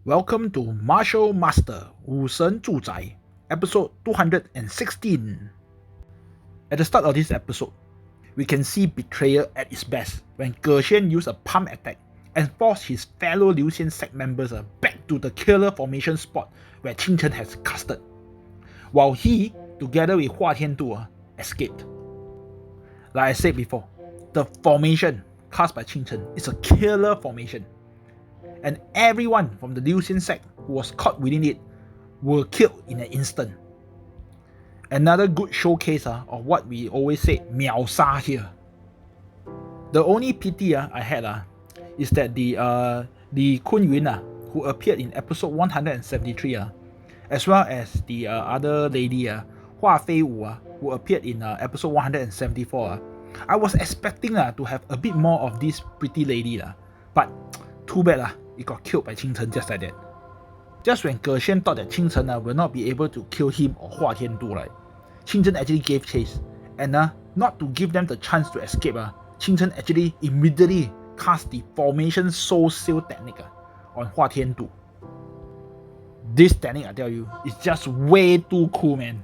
Welcome to Martial Master武神主宰, episode 216. At the start of this episode, we can see betrayal at its best when Shen used a pump attack and forced his fellow Liu Xian sect members back to the killer formation spot where Qin Chen has casted, while he, together with Hua Tiandu, escaped. Like I said before, the formation cast by Qin Chen is a killer formation, and everyone from the Liu Xian sect who was caught within it were killed in an instant. Another good showcase of what we always say, 秒杀 here. The only pity I had is that the Kun Yun who appeared in episode 173 as well as the other lady Hua Fei Wu who appeared in episode 174. I was expecting to have a bit more of this pretty lady but too bad it got killed by Qin Chen just like that. Just when Shen thought that Qin Chen will not be able to kill him or Hua Tiandu, right, Qin Chen actually gave chase, and not to give them the chance to escape, Qin Chen actually immediately cast the formation soul seal technique on Hua Tiandu. This technique, I tell you, is just way too cool, man.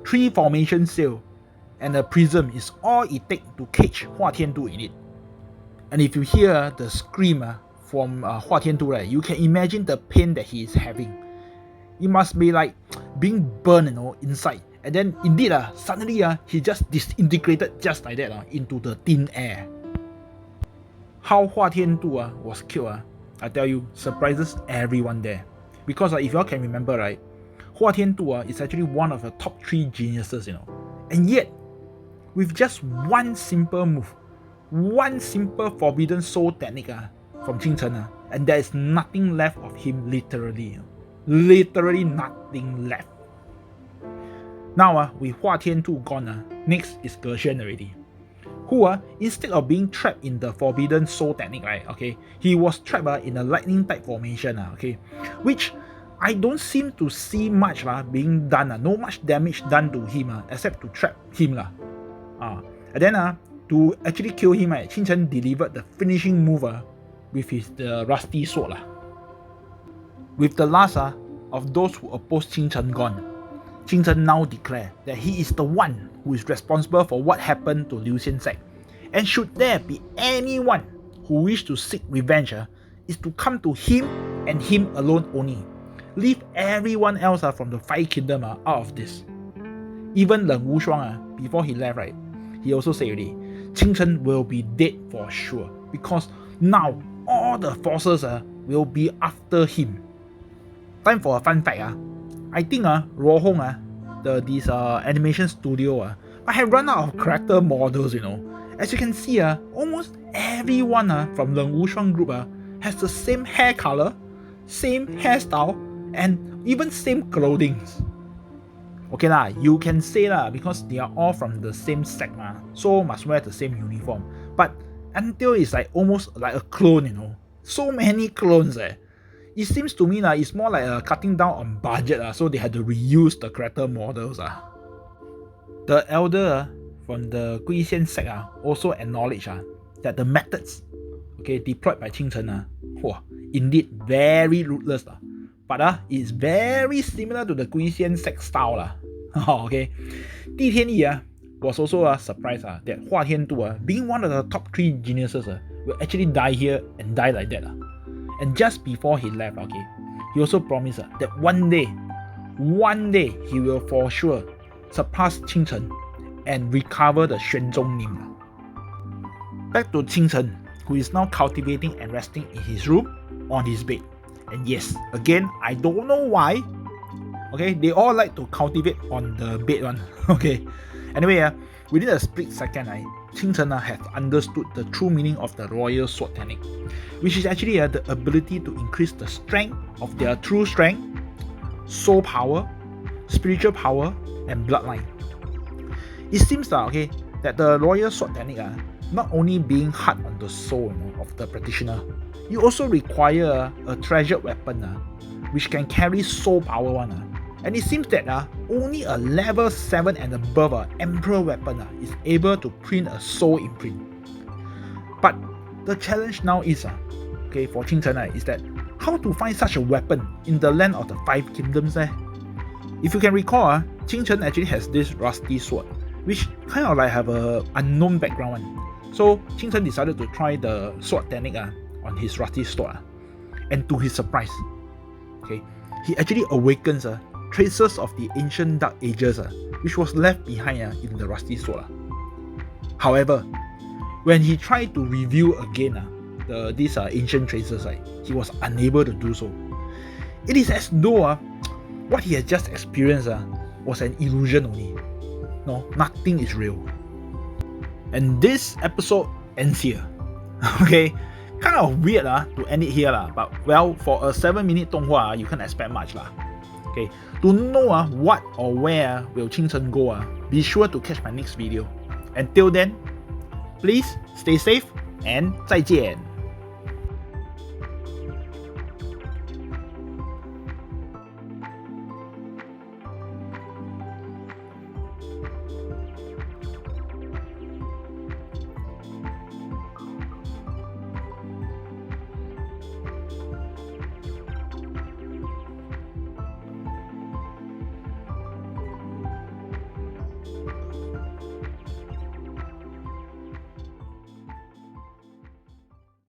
3 formation seal and a prism is all it takes to cage Hua Tiandu in it. And if you hear the scream from Hua Tiandu, right, you can imagine the pain that he is having. It must be like being burned, inside. And then indeed, suddenly he just disintegrated just like that into the thin air. How Hua Tiandu was killed, I tell you, surprises everyone there. Because if you all can remember, right, Hua Tiandu is actually one of the top 3 geniuses, And yet, with just one simple move, one simple forbidden soul technique from Qin Chen, and there is nothing left of him literally. Literally nothing left. Now, with Hua Tiandu gone, next is Shen already. Who, instead of being trapped in the forbidden soul technique, right, okay, he was trapped in a lightning type formation, okay, which I don't seem to see much being done, no much damage done to him, except to trap him. And then, to actually kill him, Qin Chen delivered the finishing move with his rusty sword. With the last of those who opposed Qin Chen gone, Qin Chen now declared that he is the one who is responsible for what happened to Liu Xian sect. And should there be anyone who wish to seek revenge, is to come to him and him alone only. Leave everyone else from the 5 kingdom out of this. Even Len Wushuang, before he left, right, he also said already, Qin Chen will be dead for sure, because now all the forces will be after him. Time for a fun fact. I think Ruo Hong, this animation studio, I have run out of character models, As you can see, almost everyone from Len Wushuang group has the same hair color, same hairstyle, and even same clothing. Okay you can say because they are all from the same sect, so must wear the same uniform. But until it's like almost like a clone, So many clones. It seems to me it's more like cutting down on budget, so they had to reuse the character models. The elder from the Guixian sect also acknowledged that the methods deployed by Qin Chen indeed very ruthless, but it's very similar to the Guixian sect style. Okay, Di Tianyi was also surprised that Hua Tiandu, being one of the top 3 geniuses, will actually die here and die like that. And just before he left, he also promised that one day he will for sure surpass Qin Chen and recover the Xuanzong name. Back to Qin Chen, who is now cultivating and resting in his room on his bed. And yes, again, I don't know why. They all like to cultivate on the bed one. Anyway, within a split second, Qin Chen has understood the true meaning of the royal sword technique, which is actually the ability to increase the strength of their true strength, soul power, spiritual power, and bloodline. It seems that the royal sword technique not only being hard on the soul of the practitioner, you also require a treasured weapon which can carry soul power And it seems that only a level 7 and above Emperor weapon is able to print a soul imprint. But the challenge now is, for Qin Chen is that how to find such a weapon in the land of the Five Kingdoms there? If you can recall, Qin Chen actually has this rusty sword, which kind of like have a unknown background one. So Qin Chen decided to try the sword technique on his rusty sword, and to his surprise, okay, he actually awakens traces of the ancient Dark Ages which was left behind in the rusty sword. However, when he tried to review again these ancient traces, he was unable to do so. It is as though what he had just experienced was an illusion only. No, nothing is real. And this episode ends here. Okay, kind of weird to end it here but well, for a 7-minute Donghua, you can't expect much Okay, to know what or where will Qin Chen go, be sure to catch my next video. Until then, please stay safe and 再见.